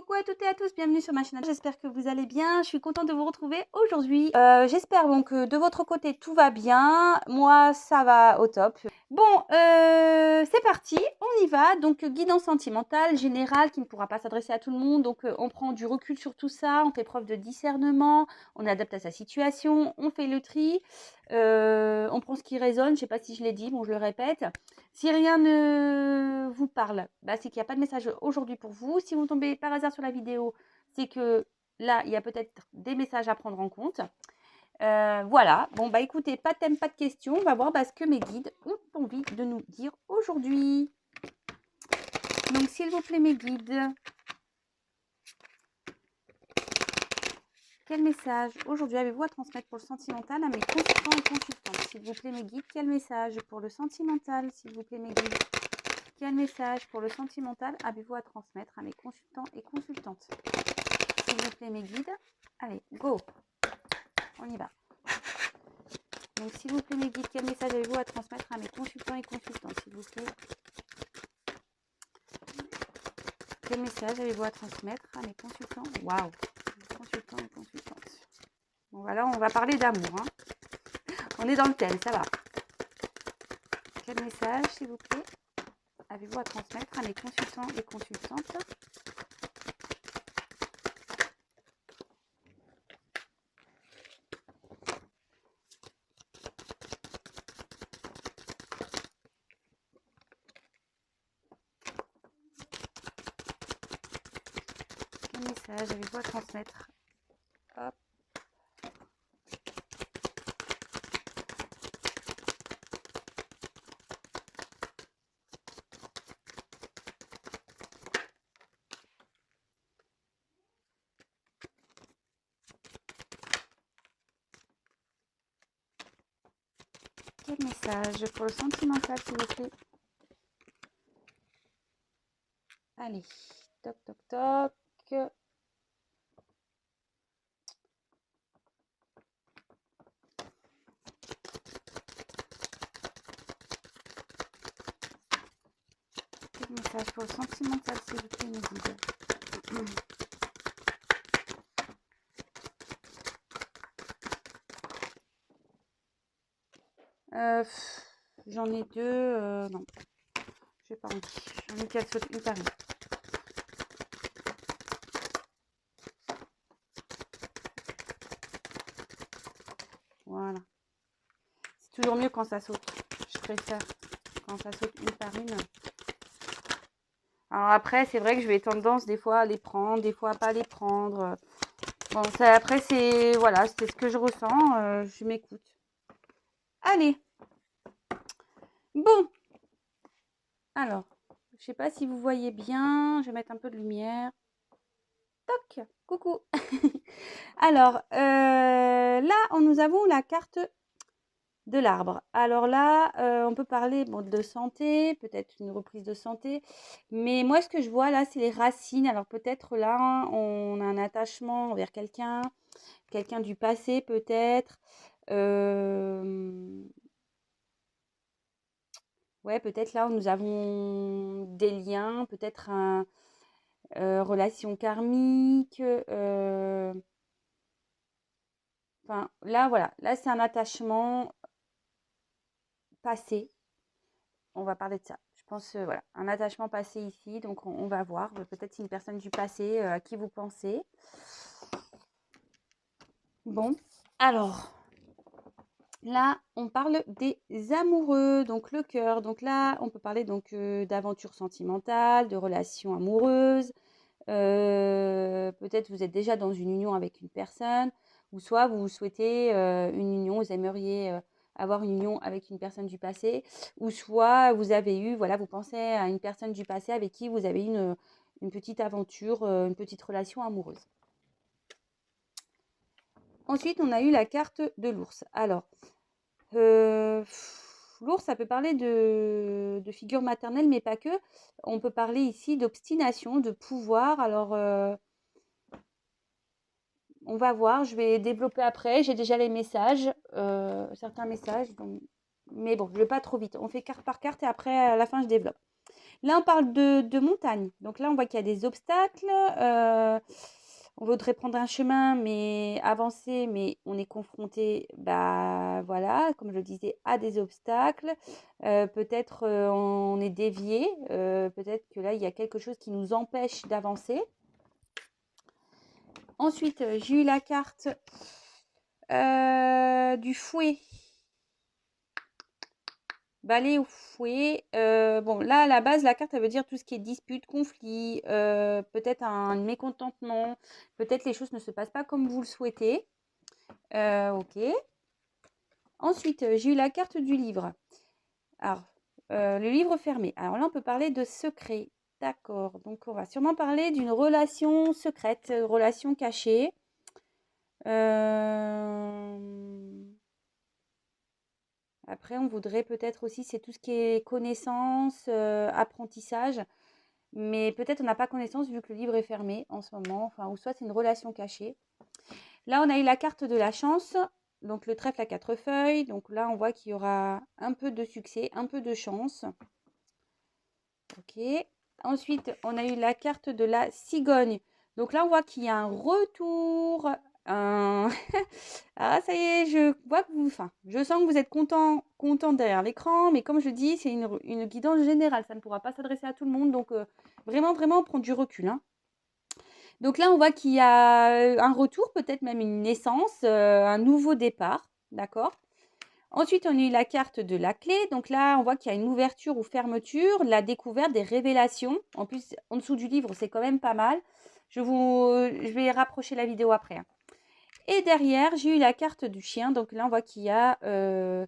Coucou à toutes et à tous, bienvenue sur ma chaîne. J'espère que vous allez bien. Je suis contente de vous retrouver aujourd'hui. J'espère donc que de votre côté tout va bien. Moi, ça va au top. Bon, c'est parti, on y va. Donc, guidance sentimentale générale qui ne pourra pas s'adresser à tout le monde. Donc, on prend du recul sur tout ça, on fait preuve de discernement, on adapte à sa situation, on fait le tri, on prend ce qui résonne. Je ne sais pas si je l'ai dit, bon, je le répète. Si rien ne vous parle, bah, c'est qu'il n'y a pas de message aujourd'hui pour vous. Si vous tombez par hasard sur la vidéo, c'est que là, il y a peut-être des messages à prendre en compte. Voilà, bon bah écoutez, pas de thème, pas de questions, on va voir ce que mes guides ont envie de nous dire aujourd'hui. Donc s'il vous plaît mes guides, quel message aujourd'hui avez-vous à transmettre pour le sentimental à mes consultants et consultantes? S'il vous plaît mes guides, quel message pour le sentimental? S'il vous plaît mes guides, quel message pour le sentimental avez-vous à transmettre à mes consultants et consultantes? S'il vous plaît mes guides, allez, go, on y va. Donc, s'il vous plaît, mes guides, quel message avez-vous à transmettre à mes consultants et consultantes, s'il vous plaît? Quel message avez-vous à transmettre à mes consultants? Waouh! Consultants et consultantes. Bon, voilà, on va parler d'amour. Hein. On est dans le thème, ça va. Quel message, s'il vous plaît, avez-vous à transmettre à mes consultants et consultantes? Quel message avez-vous à transmettre? Hop. Quel message pour le sentimental, s'il vous plaît? Allez, toc, toc, toc. Quel message pour le sentimental, s'il vous plaît, mes guides? J'en ai deux, non, j'ai pas envie. J'en ai qu'elle saute une par une. Voilà. C'est toujours mieux quand ça saute. Je préfère quand ça saute une par une. Alors après, c'est vrai que je vais tendance des fois à les prendre, des fois à pas les prendre. Bon, ça, après, c'est voilà, c'est ce que je ressens. Je m'écoute. Allez. Bon. Alors, je sais pas si vous voyez bien. Je vais mettre un peu de lumière. Toc. Coucou. Alors, là, nous avons la carte de l'arbre. Alors là, on peut parler de santé, peut-être une reprise de santé. Mais moi, ce que je vois là, c'est les racines. Alors peut-être là, on a un attachement envers quelqu'un du passé peut-être. Ouais, peut-être là où nous avons des liens, peut-être un relation karmique. Enfin, là, voilà. Là, c'est un attachement passé. On va parler de ça. Je pense, voilà, un attachement passé ici. Donc, on va voir. Peut-être une personne du passé à qui vous pensez. Bon, alors, là, on parle des amoureux, donc le cœur. Donc là, on peut parler donc d'aventure sentimentale, de relations amoureuses. Peut-être vous êtes déjà dans une union avec une personne, ou soit vous souhaitez une union, vous aimeriez avoir une union avec une personne du passé, ou soit vous avez eu, voilà, vous pensez à une personne du passé avec qui vous avez eu une petite aventure, une petite relation amoureuse. Ensuite, on a eu la carte de l'ours. Alors, l'ours, ça peut parler de figure maternelle, mais pas que. On peut parler ici d'obstination, de pouvoir. Alors, on va voir, je vais développer après. J'ai déjà les messages, certains messages. Donc... Mais bon, je ne vais pas trop vite. On fait carte par carte et après, à la fin, je développe. Là, on parle de montagne. Donc là, on voit qu'il y a des obstacles. On voudrait prendre un chemin, mais avancer, mais on est confronté, bah voilà, comme je le disais, à des obstacles. Peut-être on est dévié. Peut-être que là, il y a quelque chose qui nous empêche d'avancer. Ensuite, j'ai eu la carte du fouet. Balai ou fouet. Bon, là, à la base, la carte, elle veut dire tout ce qui est dispute, conflit, peut-être un mécontentement, peut-être les choses ne se passent pas comme vous le souhaitez. Ok. Ensuite, j'ai eu la carte du livre. Alors, le livre fermé. Alors là, on peut parler de secret. D'accord. Donc, on va sûrement parler d'une relation secrète, relation cachée. Après, on voudrait peut-être aussi, c'est tout ce qui est connaissance, apprentissage. Mais peut-être on n'a pas connaissance vu que le livre est fermé en ce moment. Enfin, ou soit c'est une relation cachée. Là, on a eu la carte de la chance. Donc le trèfle à 4 feuilles. Donc là, on voit qu'il y aura un peu de succès, un peu de chance. Ok. Ensuite, on a eu la carte de la cigogne. Donc là, on voit qu'il y a un retour. Ah, ça y est, je vois que je sens que vous êtes content derrière l'écran, mais comme je dis, c'est une guidance générale. Ça ne pourra pas s'adresser à tout le monde. Donc, vraiment, vraiment, prendre du recul, hein. Donc là, on voit qu'il y a un retour, peut-être même une naissance, un nouveau départ. D'accord? Ensuite, on a eu la carte de la clé. Donc là, on voit qu'il y a une ouverture ou fermeture, la découverte des révélations. En plus, en dessous du livre, c'est quand même pas mal. Je vais rapprocher la vidéo après, hein. Et derrière, j'ai eu la carte du chien. Donc là, on voit qu'il y a de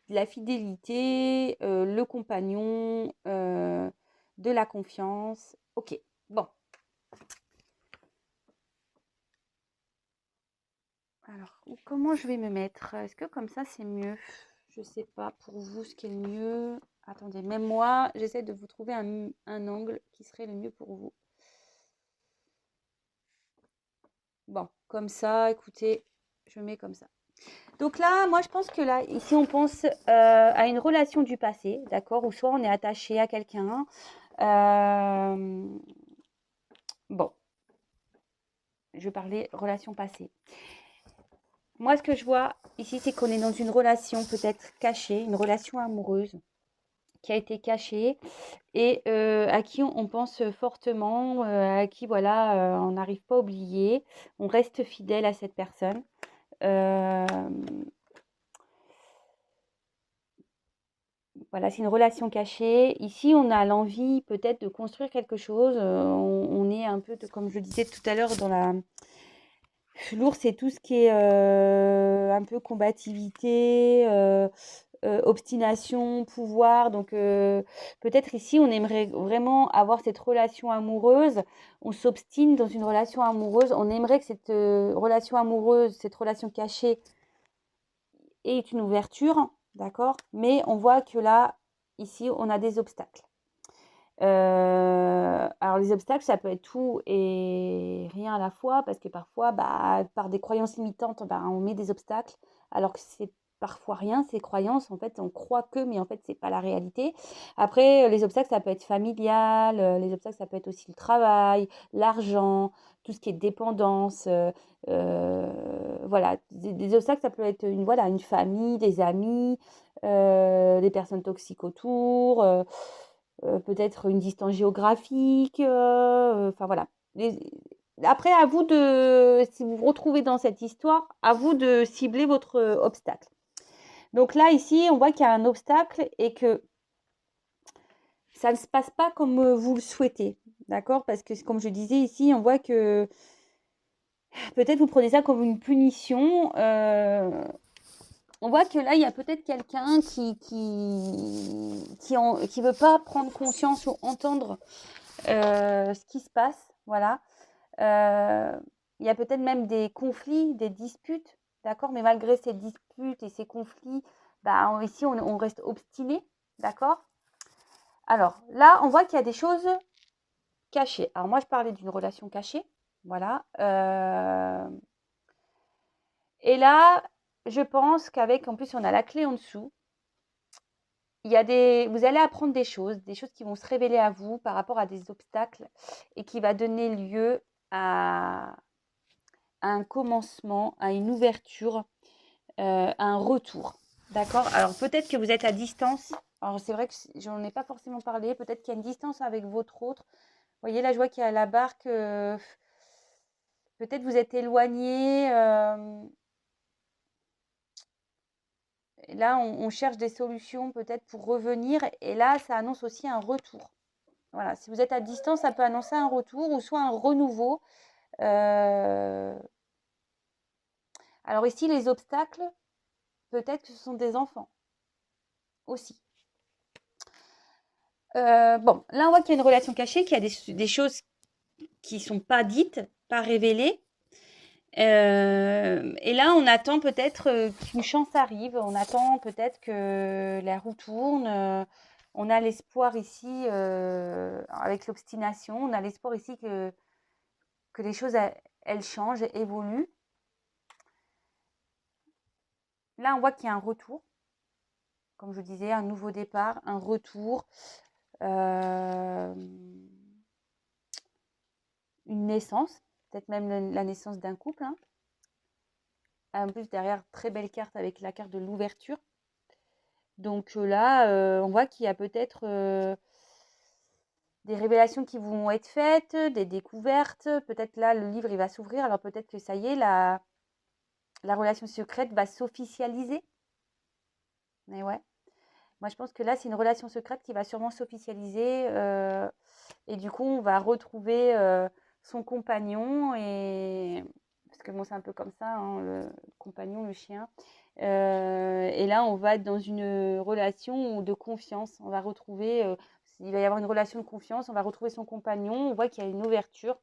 la fidélité, le compagnon, de la confiance. Ok, bon. Alors, comment je vais me mettre? Est-ce que comme ça, c'est mieux? Je sais pas pour vous ce qui est le mieux. Attendez, même moi, j'essaie de vous trouver un angle qui serait le mieux pour vous. Bon, comme ça, écoutez, je mets comme ça. Donc là, moi, je pense que là, ici, on pense à une relation du passé, d'accord? Ou soit on est attaché à quelqu'un. Bon, je vais parler relation passée. Moi, ce que je vois ici, c'est qu'on est dans une relation peut-être cachée, une relation amoureuse qui a été cachée et à qui on pense fortement, à qui voilà, on n'arrive pas à oublier, on reste fidèle à cette personne. Voilà, c'est une relation cachée. Ici, on a l'envie peut-être de construire quelque chose. On est un peu, comme je disais tout à l'heure, dans la... Lourd, c'est tout ce qui est un peu combativité, obstination, pouvoir. Donc, peut-être ici, on aimerait vraiment avoir cette relation amoureuse. On s'obstine dans une relation amoureuse. On aimerait que cette relation amoureuse, cette relation cachée, ait une ouverture, d'accord? Mais on voit que là, ici, on a des obstacles. Alors les obstacles, ça peut être tout et rien à la fois parce que parfois, bah, par des croyances limitantes, bah, on met des obstacles alors que c'est parfois rien, ces croyances, en fait, on croit que, mais en fait, c'est pas la réalité. Après, les obstacles, ça peut être familial, les obstacles, ça peut être aussi le travail, l'argent, tout ce qui est dépendance, voilà. Des obstacles, ça peut être voilà, une famille, des amis, des personnes toxiques autour, peut-être une distance géographique, enfin voilà. Après, à vous de, si vous vous retrouvez dans cette histoire, à vous de cibler votre obstacle. Donc là, ici, on voit qu'il y a un obstacle et que ça ne se passe pas comme vous le souhaitez. D'accord? Parce que, comme je disais ici, on voit que peut-être vous prenez ça comme une punition. On voit que là, il y a peut-être quelqu'un qui veut pas prendre conscience ou entendre ce qui se passe. Voilà. Il y a peut-être même des conflits, des disputes, d'accord? Mais malgré ces disputes et ces conflits, bah, ici, on reste obstiné, d'accord? Alors là, on voit qu'il y a des choses cachées. Alors moi, je parlais d'une relation cachée, voilà. Et là, je pense qu'avec, en plus, on a la clé en dessous. vous allez apprendre des choses qui vont se révéler à vous par rapport à des obstacles et qui va donner lieu à un commencement, à une ouverture, à un retour. D'accord? Alors peut-être que vous êtes à distance. Alors c'est vrai que j'en ai pas forcément parlé. Peut-être qu'il y a une distance avec votre autre. Vous voyez, là je vois qu'il y a la barque. Peut-être vous êtes éloigné. Là, on cherche des solutions peut-être pour revenir. Et là, ça annonce aussi un retour. Voilà, si vous êtes à distance, ça peut annoncer un retour ou soit un renouveau. Alors ici, les obstacles, peut-être que ce sont des enfants aussi. Bon, là, on voit qu'il y a une relation cachée, qu'il y a des choses qui ne sont pas dites, pas révélées. Et là, on attend peut-être qu'une chance arrive. On attend peut-être que la roue tourne. On a l'espoir ici, avec l'obstination, on a l'espoir ici que les choses, elles changent, évoluent. Là, on voit qu'il y a un retour. Comme je disais, un nouveau départ, un retour, une naissance, peut-être même la naissance d'un couple. Hein. En plus, derrière, très belle carte avec la carte de l'ouverture. Donc là, on voit qu'il y a peut-être des révélations qui vont être faites, des découvertes. Peut-être là, le livre, il va s'ouvrir. Alors peut-être que ça y est, la relation secrète va s'officialiser. Mais ouais. Moi, je pense que là, c'est une relation secrète qui va sûrement s'officialiser. Et du coup, on va retrouver son compagnon. Parce que bon, c'est un peu comme ça, hein, le compagnon, le chien. Et là, on va être dans une relation de confiance. On va retrouver, il va y avoir une relation de confiance. On va retrouver son compagnon. On voit qu'il y a une ouverture.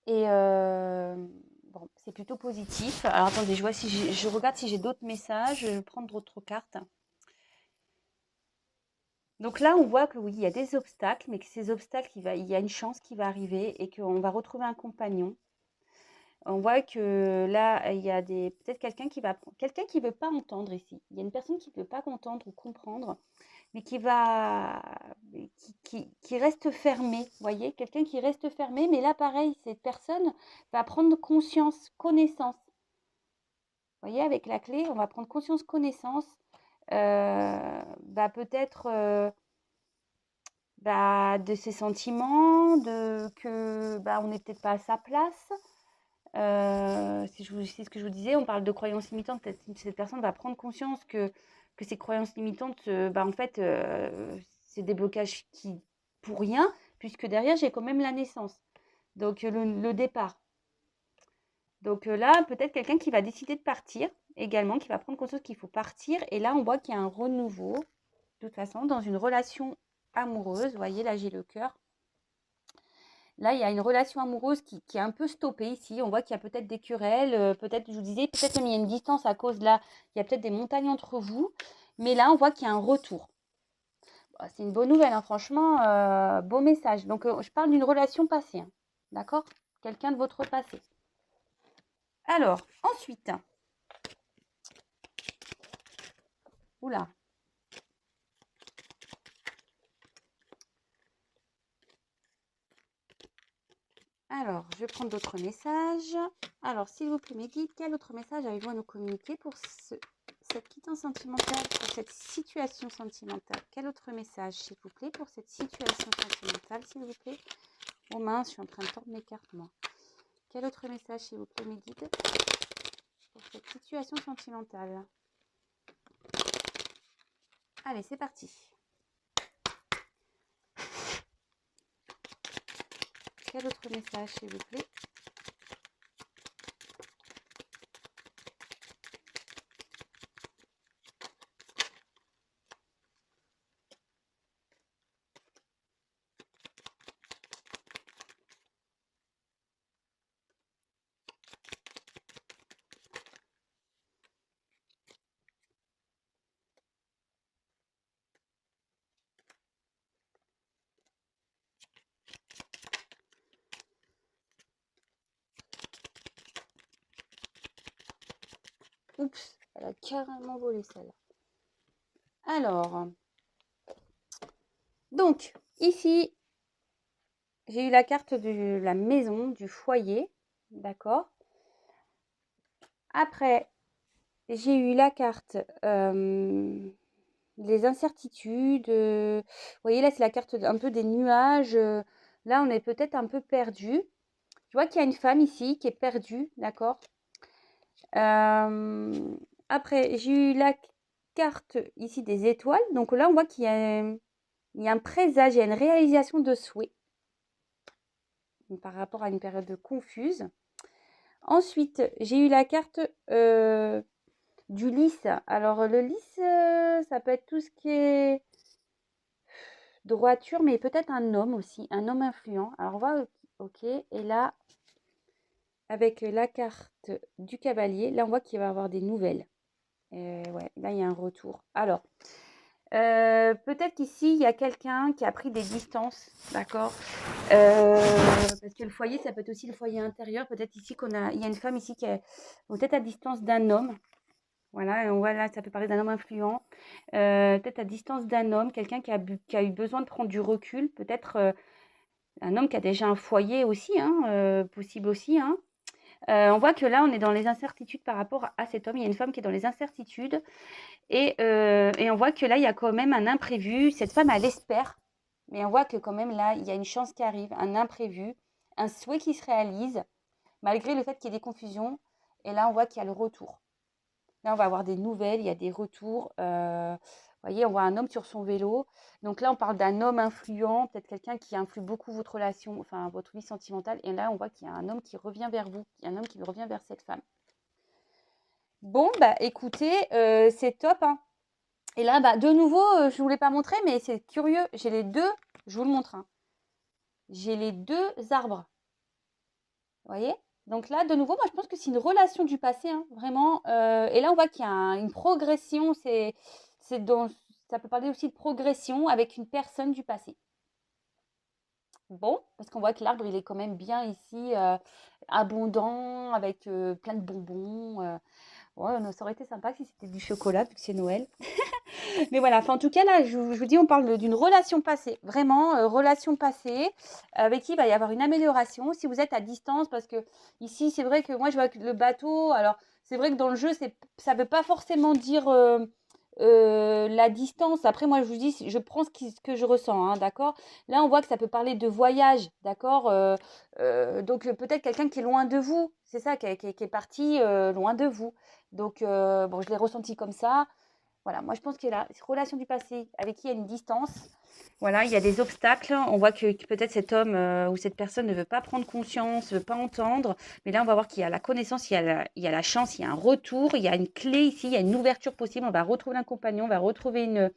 Et bon, c'est plutôt positif. Alors, attendez, je vois si je regarde si j'ai d'autres messages. Je vais prendre d'autres cartes. Donc là, on voit que oui, il y a des obstacles, mais que ces obstacles, il y a une chance qui va arriver et qu'on va retrouver un compagnon. On voit que là, il y a peut-être quelqu'un qui veut pas entendre ici. Il y a une personne qui ne veut pas entendre ou comprendre, mais qui reste fermée. Vous voyez, quelqu'un qui reste fermé, mais là, pareil, cette personne va prendre conscience, connaissance. Vous voyez, avec la clé, on va prendre conscience, connaissance. Peut-être de ses sentiments, on n'est peut-être pas à sa place. C'est ce que je vous disais, on parle de croyances limitantes. Peut-être que cette personne va prendre conscience que ces croyances limitantes, en fait, c'est des blocages pour rien, puisque derrière, j'ai quand même la naissance. Donc, le départ. Donc là, peut-être quelqu'un qui va décider de partir également, qui va prendre conscience qu'il faut partir. Et là, on voit qu'il y a un renouveau, de toute façon, dans une relation amoureuse. Vous voyez, là, j'ai le cœur. Là, il y a une relation amoureuse qui est un peu stoppée ici. On voit qu'il y a peut-être des querelles. Peut-être, je vous disais, peut-être même il y a une distance à cause là. Il y a peut-être des montagnes entre vous. Mais là, on voit qu'il y a un retour. C'est une bonne nouvelle, hein, franchement. Beau message. Donc, je parle d'une relation passée. Hein, d'accord? Quelqu'un de votre passé. Alors, ensuite. Oula. Alors, je vais prendre d'autres messages. Alors, s'il vous plaît, mes guides, quel autre message avez-vous à nous communiquer pour cette quittance sentimentale, pour cette situation sentimentale? Quel autre message, s'il vous plaît, pour cette situation sentimentale, s'il vous plaît? Oh mince, je suis en train de tordre mes cartes, moi. Quel autre message, s'il vous plaît, mes guides, pour cette situation sentimentale? Allez, c'est parti. Quel autre message, s'il vous plaît? Oups, elle a carrément volé celle-là. Alors, donc, ici, j'ai eu la carte de la maison, du foyer, d'accord. Après, j'ai eu la carte des incertitudes. Vous voyez, là, c'est la carte un peu des nuages. Là, on est peut-être un peu perdu. Je vois qu'il y a une femme ici qui est perdue, d'accord. Après, j'ai eu la carte ici des étoiles. Donc là, on voit qu'il y a un présage, il y a une réalisation de souhait par rapport à une période confuse. Ensuite, j'ai eu la carte du lys. Alors, le lys, ça peut être tout ce qui est droiture, mais peut-être un homme aussi, un homme influent. Alors, on va, ok. Et là, avec la carte du cavalier, là, on voit qu'il va y avoir des nouvelles. Ouais, là, il y a un retour. Alors, peut-être qu'ici, il y a quelqu'un qui a pris des distances, d'accord. Parce que le foyer, ça peut être aussi le foyer intérieur. Peut-être ici il y a une femme ici qui est peut-être à distance d'un homme. Voilà, on voit là, ça peut parler d'un homme influent. Peut-être à distance d'un homme, quelqu'un qui a eu besoin de prendre du recul. Peut-être un homme qui a déjà un foyer aussi, hein, possible aussi, hein. On voit que là, on est dans les incertitudes par rapport à cet homme. Il y a une femme qui est dans les incertitudes. Et on voit que là, il y a quand même un imprévu. Cette femme, elle espère. Mais on voit que quand même là, il y a une chance qui arrive, un imprévu, un souhait qui se réalise, malgré le fait qu'il y ait des confusions. Et là, on voit qu'il y a le retour. Là, on va avoir des nouvelles, il y a des retours. Vous voyez, on voit un homme sur son vélo. Donc là, on parle d'un homme influent, peut-être quelqu'un qui influe beaucoup votre relation, enfin votre vie sentimentale. Et là, on voit qu'il y a un homme qui revient vers vous, il y a un homme qui revient vers cette femme. Bon, bah écoutez, c'est top, hein. Et là, bah, de nouveau, je ne vous l'ai pas montré, mais c'est curieux. J'ai les deux, je vous le montre, hein. J'ai les deux arbres. Vous voyez? Donc là, de nouveau, moi, je pense que c'est une relation du passé, hein, vraiment. Et là, on voit qu'il y a une progression. Ça peut parler aussi de progression avec une personne du passé. Bon, parce qu'on voit que l'arbre, il est quand même bien ici, abondant, avec plein de bonbons. Ouais, ça aurait été sympa si c'était du chocolat, vu que c'est Noël. Mais voilà, enfin, en tout cas, là, je vous dis, on parle d'une relation passée, vraiment, relation passée, avec qui il va y avoir une amélioration. Si vous êtes à distance, parce que ici, c'est vrai que moi, je vois que le bateau, alors, c'est vrai que dans le jeu, ça ne veut pas forcément dire la distance. Après, moi, je vous dis, je prends ce que je ressens, hein, d'accord. Là, on voit que ça peut parler de voyage, d'accord. Donc, peut-être quelqu'un qui est loin de vous, c'est ça, qui est parti loin de vous. Donc, bon, je l'ai ressenti comme ça. Voilà, moi je pense que la relation du passé avec qui il y a une distance, voilà, il y a des obstacles. On voit que peut-être cet homme ou cette personne ne veut pas prendre conscience, ne veut pas entendre. Mais là, on va voir qu'il y a la connaissance, il y a la chance, il y a un retour, il y a une clé ici, il y a une ouverture possible. On va retrouver un compagnon, on va retrouver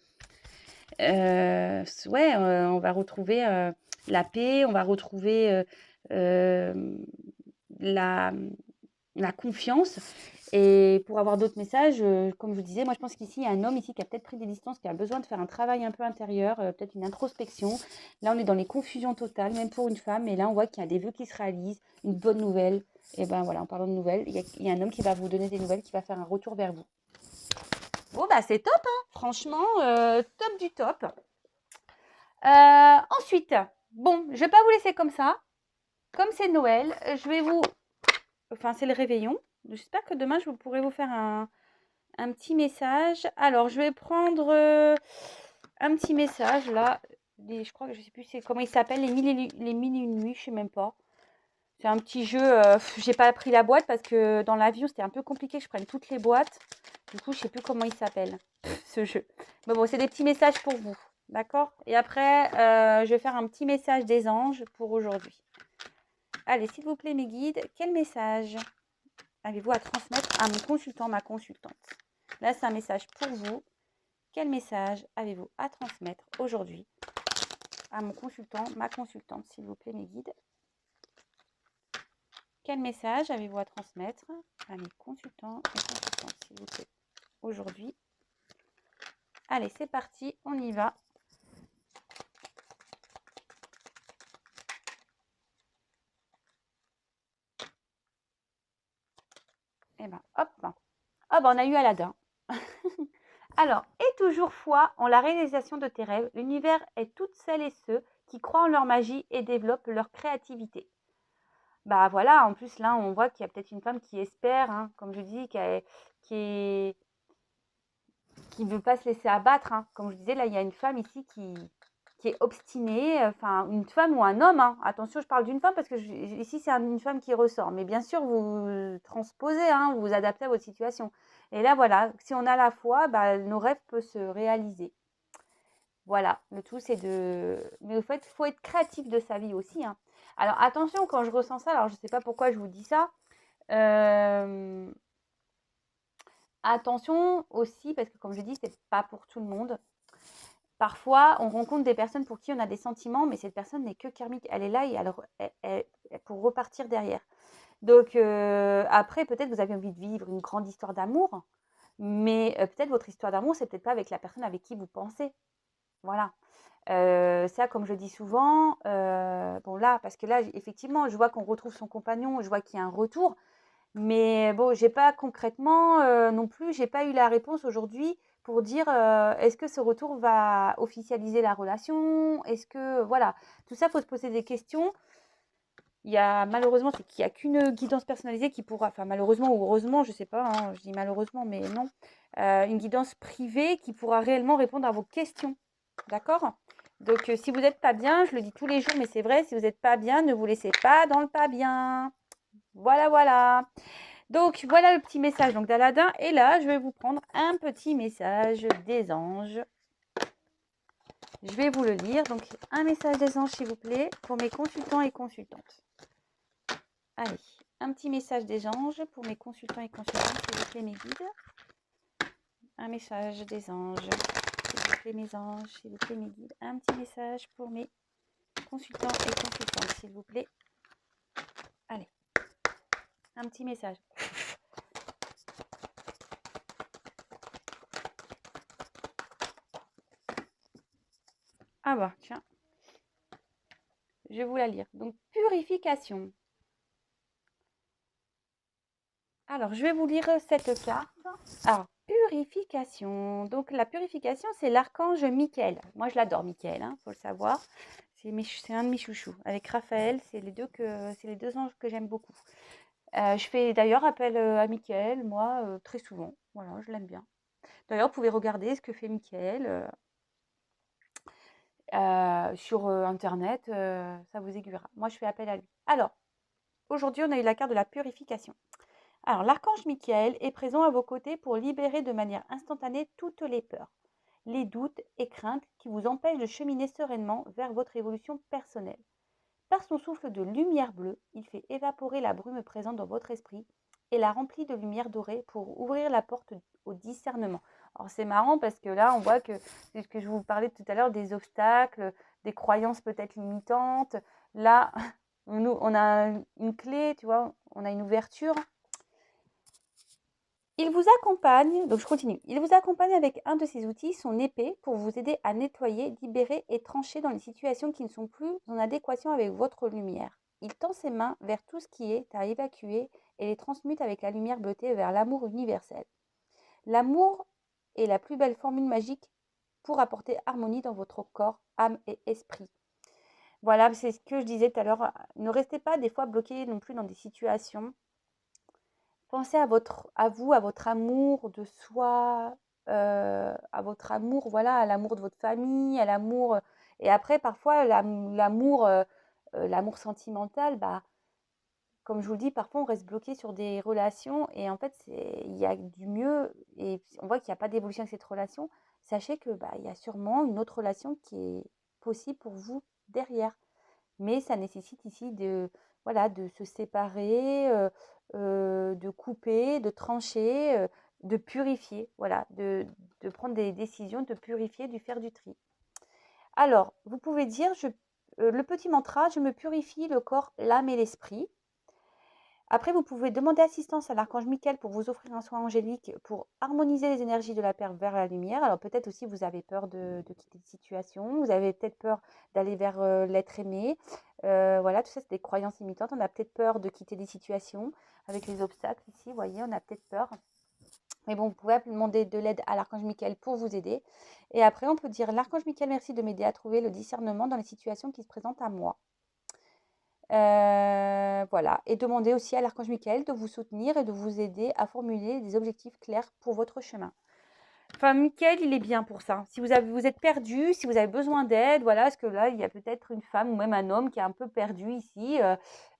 on va retrouver la paix, on va retrouver la, la confiance. Et pour avoir d'autres messages, comme je vous disais, moi je pense qu'ici, il y a un homme ici qui a peut-être pris des distances, qui a besoin de faire un travail un peu intérieur, peut-être une introspection. Là, on est dans les confusions totales, même pour une femme. Et là, on voit qu'il y a des vœux qui se réalisent, une bonne nouvelle. Et ben voilà, en parlant de nouvelles, il y a un homme qui va vous donner des nouvelles, qui va faire un retour vers vous. Bon, bah c'est top, hein. Franchement, top du top. Ensuite, bon, je vais pas vous laisser comme ça. Comme c'est Noël, je vais vous... Enfin, c'est le réveillon. J'espère que demain, je pourrai vous faire un petit message. Alors, je vais prendre un petit message là. Je crois que je sais plus comment il s'appelle. Les mille et une nuits, je sais même pas. C'est un petit jeu. J'ai pas pris la boîte parce que dans l'avion, c'était un peu compliqué que je prenne toutes les boîtes. Du coup, je sais plus comment il s'appelle, ce jeu. Mais bon, c'est des petits messages pour vous. D'accord. Et après, je vais faire un petit message des anges pour aujourd'hui. Allez, s'il vous plaît, mes guides, quel message avez-vous à transmettre à mon consultant, ma consultante? Là, c'est un message pour vous. Quel message avez-vous à transmettre aujourd'hui à mon consultant, ma consultante, s'il vous plaît, mes guides? Quel message avez-vous à transmettre à mes consultants et consultantes, s'il vous plaît, aujourd'hui? Allez, c'est parti, on y va. Et ben, hop. Ah ben, on a eu Aladdin. Alors, et toujours foi en la réalisation de tes rêves. L'univers est toutes celles et ceux qui croient en leur magie et développent leur créativité. Bah voilà, en plus là, on voit qu'il y a peut-être une femme qui espère, hein, comme je dis, qui ne veut pas se laisser abattre, hein. Comme je disais, là, il y a une femme ici qui est obstinée, enfin une femme ou un homme, hein. Attention, je parle d'une femme parce que ici, c'est une femme qui ressort. Mais bien sûr, vous transposez, hein, vous vous adaptez à votre situation. Et là, voilà, si on a la foi, bah, nos rêves peuvent se réaliser. Voilà, le tout c'est de... Mais au fait, il faut être créatif de sa vie aussi, hein. Alors attention, quand je ressens ça, alors je ne sais pas pourquoi je vous dis ça, attention aussi, parce que comme je dis, c'est pas pour tout le monde. Parfois, on rencontre des personnes pour qui on a des sentiments, mais cette personne n'est que karmique. Elle est là et pour repartir derrière. Donc après, peut-être vous avez envie de vivre une grande histoire d'amour, mais peut-être votre histoire d'amour, c'est peut-être pas avec la personne avec qui vous pensez. Voilà. Ça, comme je dis souvent, bon là, parce que là, effectivement, je vois qu'on retrouve son compagnon, je vois qu'il y a un retour, mais bon, j'ai pas concrètement non plus, j'ai pas eu la réponse aujourd'hui pour dire est-ce que ce retour va officialiser la relation? Est-ce que voilà, tout ça, faut se poser des questions. Il y a malheureusement, c'est qu'il n'y a qu'une guidance personnalisée qui pourra, enfin malheureusement ou heureusement, je sais pas, hein, je dis malheureusement, mais non, une guidance privée qui pourra réellement répondre à vos questions. D'accord? Donc, si vous n'êtes pas bien, je le dis tous les jours, mais c'est vrai, si vous n'êtes pas bien, ne vous laissez pas dans le pas bien. Voilà, voilà. Donc, voilà le petit message donc d'Aladin. Et là, je vais vous prendre un petit message des anges. Je vais vous le lire. Donc, un message des anges, s'il vous plaît, pour mes consultants et consultantes. Allez, un petit message des anges pour mes consultants et consultantes, s'il vous plaît, mes guides. Un message des anges, s'il vous plaît, mes anges, s'il vous plaît, mes guides. Un petit message pour mes consultants et consultantes, s'il vous plaît. Allez, un petit message. Ah bah, tiens, je vais vous la lire. Donc, purification. Alors, je vais vous lire cette carte. Alors, purification. Donc, la purification, c'est l'archange Michael. Moi, je l'adore, Michael, hein, faut le savoir. C'est un de mes chouchous. Avec Raphaël, c'est les deux anges que j'aime beaucoup. Je fais d'ailleurs appel à Michael, moi, très souvent. Voilà, je l'aime bien. D'ailleurs, vous pouvez regarder ce que fait Michael sur Internet. Ça vous aiguillera. Moi, je fais appel à lui. Alors, aujourd'hui, on a eu la carte de la purification. Alors, l'archange Michael est présent à vos côtés pour libérer de manière instantanée toutes les peurs, les doutes et craintes qui vous empêchent de cheminer sereinement vers votre évolution personnelle. Par son souffle de lumière bleue, il fait évaporer la brume présente dans votre esprit et la remplit de lumière dorée pour ouvrir la porte au discernement. Alors c'est marrant parce que là, on voit que c'est ce que je vous parlais tout à l'heure, des obstacles, des croyances peut-être limitantes. Là, on a une clé, tu vois, on a une ouverture. Il vous accompagne, donc je continue, il vous accompagne avec un de ses outils, son épée, pour vous aider à nettoyer, libérer et trancher dans les situations qui ne sont plus en adéquation avec votre lumière. Il tend ses mains vers tout ce qui est à évacuer et les transmute avec la lumière bleutée vers l'amour universel. L'amour est la plus belle formule magique pour apporter harmonie dans votre corps, âme et esprit. Voilà, c'est ce que je disais tout à l'heure. Ne restez pas des fois bloqués non plus dans des situations. Pensez à vous, à votre amour de soi, à votre amour, voilà, à l'amour de votre famille, à l'amour. Et après, parfois, l'amour sentimental, bah, comme je vous le dis, parfois on reste bloqué sur des relations et en fait, il y a du mieux et on voit qu'il n'y a pas d'évolution avec cette relation. Sachez que bah, il y a sûrement une autre relation qui est possible pour vous derrière. Mais ça nécessite ici voilà, de se séparer, de couper, de trancher, de purifier, voilà, de prendre des décisions, de purifier, de faire du tri. Alors, vous pouvez dire le petit mantra, je me purifie le corps, l'âme et l'esprit. Après, vous pouvez demander assistance à l'archange Michael pour vous offrir un soin angélique pour harmoniser les énergies de la Terre vers la lumière. Alors peut-être aussi vous avez peur de quitter une situation, vous avez peut-être peur d'aller vers l'être aimé. Voilà, tout ça c'est des croyances limitantes. On a peut-être peur de quitter des situations avec les obstacles ici, vous voyez, on a peut-être peur. Mais bon, vous pouvez demander de l'aide à l'archange Michael pour vous aider. Et après, on peut dire: l'archange Michael, merci de m'aider à trouver le discernement dans les situations qui se présentent à moi. Voilà. Et demander aussi à l'archange Michael de vous soutenir et de vous aider à formuler des objectifs clairs pour votre chemin. Enfin, Michael, il est bien pour ça. Si vous êtes perdu, si vous avez besoin d'aide, voilà, parce que là, il y a peut-être une femme ou même un homme qui est un peu perdu ici.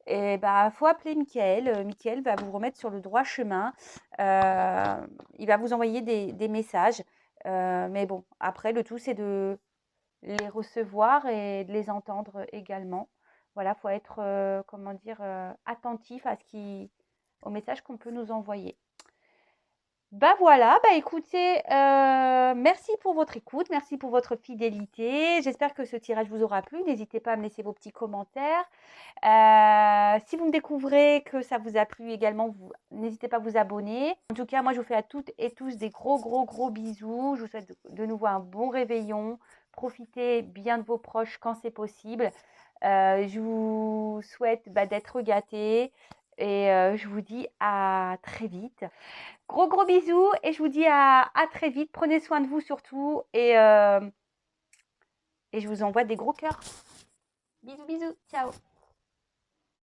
Et bah, faut appeler Michael. Michael va vous remettre sur le droit chemin. Il va vous envoyer des messages. Mais bon, après, le tout, c'est de les recevoir et de les entendre également. Voilà, faut être, comment dire, attentif à au message qu'on peut nous envoyer. Bah voilà, bah écoutez, merci pour votre écoute, merci pour votre fidélité. J'espère que ce tirage vous aura plu. N'hésitez pas à me laisser vos petits commentaires. Si vous me découvrez que ça vous a plu également, n'hésitez pas à vous abonner. En tout cas, moi, je vous fais à toutes et tous des gros, gros, gros bisous. Je vous souhaite de nouveau un bon réveillon. Profitez bien de vos proches quand c'est possible. Je vous souhaite d'être gâtés et je vous dis à très vite. Gros, gros bisous et je vous dis à très vite. Prenez soin de vous surtout et je vous envoie des gros cœurs. Bisous, bisous. Ciao.